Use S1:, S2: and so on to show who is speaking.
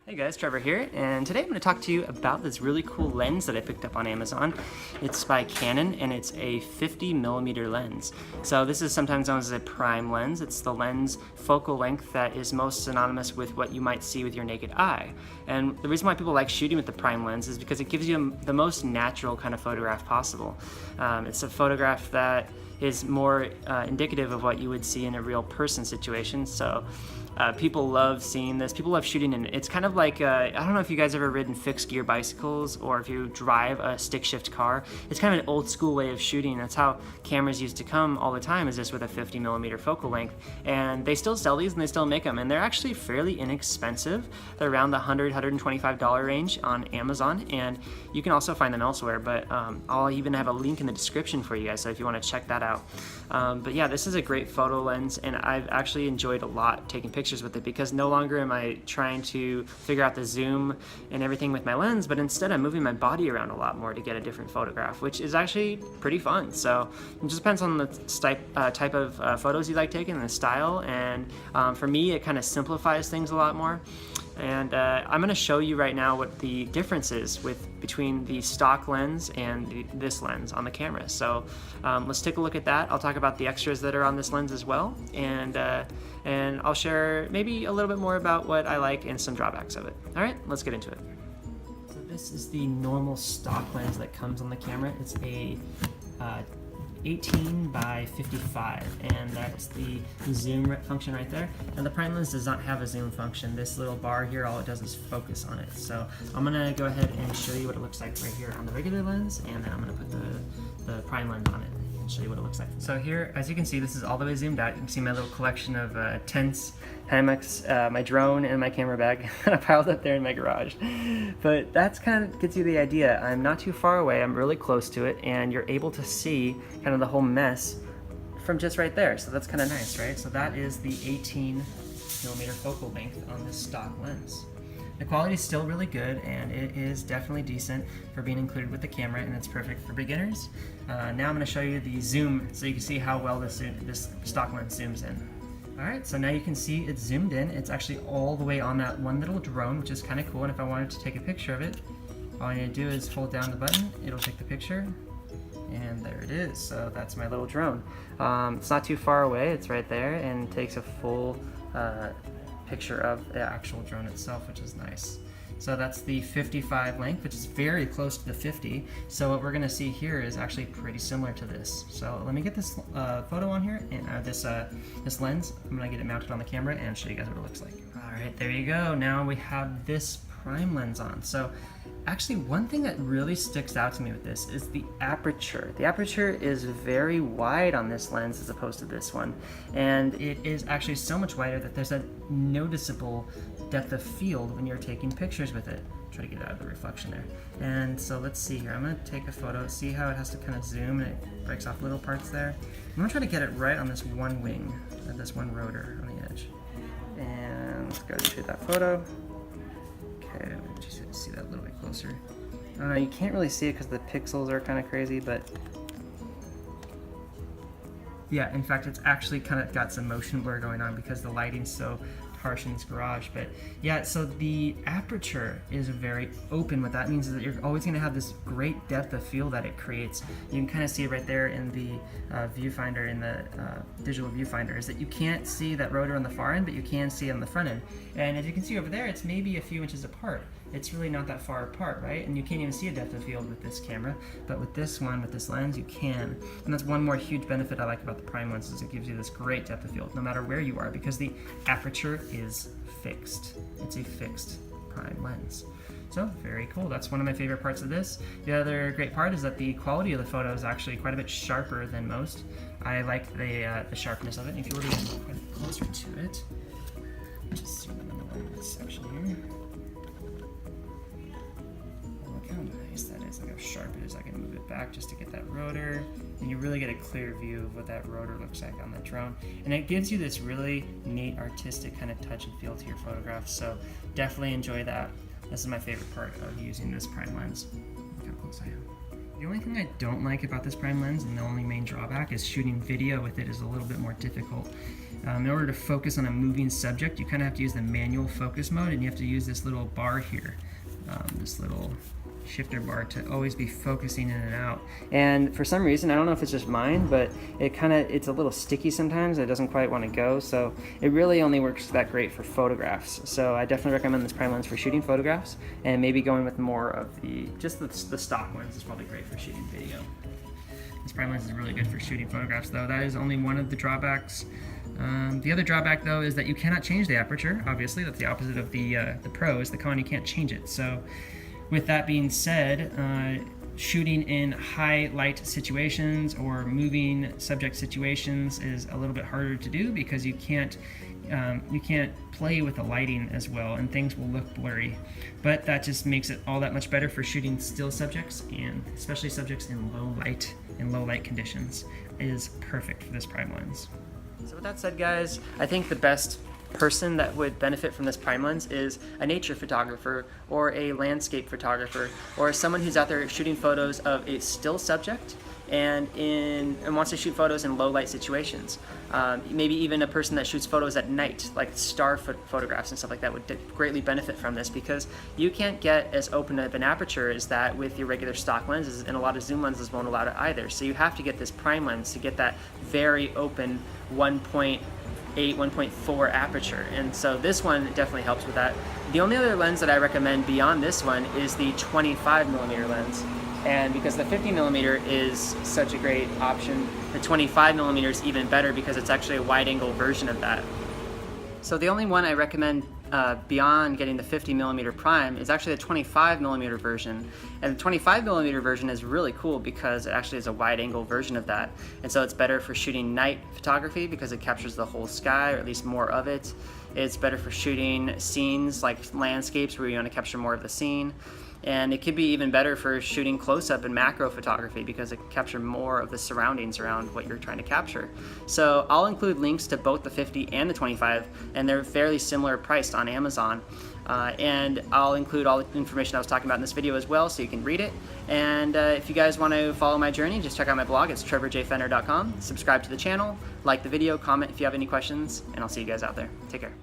S1: Hey guys, Trevor here, and today I'm going to talk to you about this really cool lens that I picked up on Amazon. It's by Canon, and it's a 50mm lens. So this is sometimes known as a prime lens. It's the lens focal length that is most synonymous with what you might see with your naked eye. And the reason why people like shooting with the prime lens is because it gives you the most natural kind of photograph possible. It's a photograph that is more indicative of what you would see in a real person situation. So people love seeing this. People love shooting in it. It's kind of like, I don't know if you guys ever ridden fixed gear bicycles or if you drive a stick shift car. It's kind of an old school way of shooting. That's how cameras used to come all the time, is just with a 50mm focal length. And they still sell these and they still make them. And they're actually fairly inexpensive. They're around the $100, $125 range on Amazon. And you can also find them elsewhere, but I'll even have a link in the description for you guys, so if you want to check that out. But yeah, this is a great photo lens, and I've actually enjoyed a lot taking pictures with it, because no longer am I trying to figure out the zoom and everything with my lens, but instead I'm moving my body around a lot more to get a different photograph, which is actually pretty fun. So it just depends on the type of photos you like taking and the style, and for me it kind of simplifies things a lot more. And I'm going to show you right now what the difference is between the stock lens and this lens on the camera. So let's take a look at that. I'll talk about the extras that are on this lens as well, and I'll share maybe a little bit more about what I like and some drawbacks of it. All right, let's get into it. So this is the normal stock lens that comes on the camera. It's a 18 by 55, and that's the zoom function right there. And the prime lens does not have a zoom function. This little bar here, all it does is focus on it. So I'm gonna go ahead and show you what it looks like right here on the regular lens, and then I'm gonna put the prime lens on it and show you what it looks like. So here, as you can see, this is all the way zoomed out. You can see my little collection of tents, hammocks, my drone, and my camera bag piled up there in my garage. But that's kind of gets you the idea. I'm not too far away, I'm really close to it, and you're able to see kind of the whole mess from just right there. So that's kind of nice, right? So that is the 18mm focal length on this stock lens. The quality is still really good, and it is definitely decent for being included with the camera, and it's perfect for beginners. Now I'm going to show you the zoom so you can see how well this stock lens zooms in. Alright, so now you can see it's zoomed in. It's actually all the way on that one little drone, which is kind of cool, and if I wanted to take a picture of it, all I need to do is hold down the button, it'll take the picture, and there it is. So that's my little drone. It's not too far away, it's right there, and takes a full picture of the actual drone itself, which is nice. So that's the 55 length, which is very close to the 50. So what we're gonna see here is actually pretty similar to this. So let me get this photo on here, and this lens. I'm gonna get it mounted on the camera and show you guys what it looks like. All right, there you go. Now we have this prime lens on. So actually, one thing that really sticks out to me with this is the aperture. The aperture is very wide on this lens as opposed to this one, and it is actually so much wider that there's a noticeable depth of field when you're taking pictures with it. Try to get out of the reflection there. And so let's see here. I'm gonna take a photo. See how it has to kind of zoom and it breaks off little parts there. I'm gonna try to get it right on this one wing, or this one rotor on the edge. And let's go ahead and shoot that photo. Okay, let me just see that a little bit closer. You can't really see it because the pixels are kind of crazy, but yeah, in fact, it's actually kind of got some motion blur going on because the lighting's so harsh in this garage. But yeah, so the aperture is very open. What that means is that you're always going to have this great depth of field that it creates. You can kind of see it right there in the viewfinder, in the digital viewfinder, is that you can't see that rotor on the far end, but you can see it on the front end. And as you can see over there, it's maybe a few inches apart. It's really not that far apart, right? And you can't even see a depth of field with this camera, but with this one, with this lens, you can. And that's one more huge benefit I like about the prime lens, is it gives you this great depth of field no matter where you are, because the aperture is fixed. It's a fixed prime lens. So very cool. That's one of my favorite parts of this. The other great part is that the quality of the photo is actually quite a bit sharper than most. I like the sharpness of it. And if you were to get quite a bit closer to it, just zoom in on this section here. Look how nice that is. Look how sharp it is. I can move it back just to get that rotor, and you really get a clear view of what that rotor looks like on the drone. And it gives you this really neat artistic kind of touch and feel to your photographs. So definitely enjoy that. This is my favorite part of using this prime lens. Look how close I am. The only thing I don't like about this prime lens, and the only main drawback, is shooting video with it is a little bit more difficult. In order to focus on a moving subject, you kind of have to use the manual focus mode, and you have to use this little bar here, this little shifter bar, to always be focusing in and out. And for some reason, I don't know if it's just mine, but it's a little sticky sometimes. It doesn't quite want to go, so it really only works that great for photographs. So I definitely recommend this prime lens for shooting photographs, and maybe going with more of the stock lens is probably great for shooting video. This prime lens is really good for shooting photographs, though. That is only one of the drawbacks. The other drawback, though, is that you cannot change the aperture. Obviously, that's the opposite of the pros. The Canon, you can't change it. So with that being said, shooting in high light situations or moving subject situations is a little bit harder to do, because you can't play with the lighting as well, and things will look blurry. But that just makes it all that much better for shooting still subjects, and especially subjects in low light conditions. It is perfect for this prime lens. So with that said, guys, I think the best person that would benefit from this prime lens is a nature photographer or a landscape photographer, or someone who's out there shooting photos of a still subject and wants to shoot photos in low light situations. Maybe even a person that shoots photos at night, like star photographs and stuff like that, would greatly benefit from this, because you can't get as open of an aperture as that with your regular stock lenses, and a lot of zoom lenses won't allow it either. So you have to get this prime lens to get that very open 1.8, 1.4 aperture, and so this one definitely helps with that. The only other lens that I recommend beyond this one is the 25mm lens, and because the 50mm is such a great option, the 25mm is even better, because it's actually a wide-angle version of that. So the only one I recommend beyond getting the 50mm prime is actually the 25mm version, and the 25mm version is really cool because it actually is a wide-angle version of that, and so it's better for shooting night photography because it captures the whole sky, or at least more of it. It's better for shooting scenes like landscapes where you want to capture more of the scene. And it could be even better for shooting close-up and macro photography because it can capture more of the surroundings around what you're trying to capture. So I'll include links to both the 50 and the 25, and they're fairly similar priced on Amazon. And I'll include all the information I was talking about in this video as well, so you can read it. And if you guys want to follow my journey, just check out my blog. It's trevorjfenner.com. Subscribe to the channel, like the video, comment if you have any questions, and I'll see you guys out there. Take care.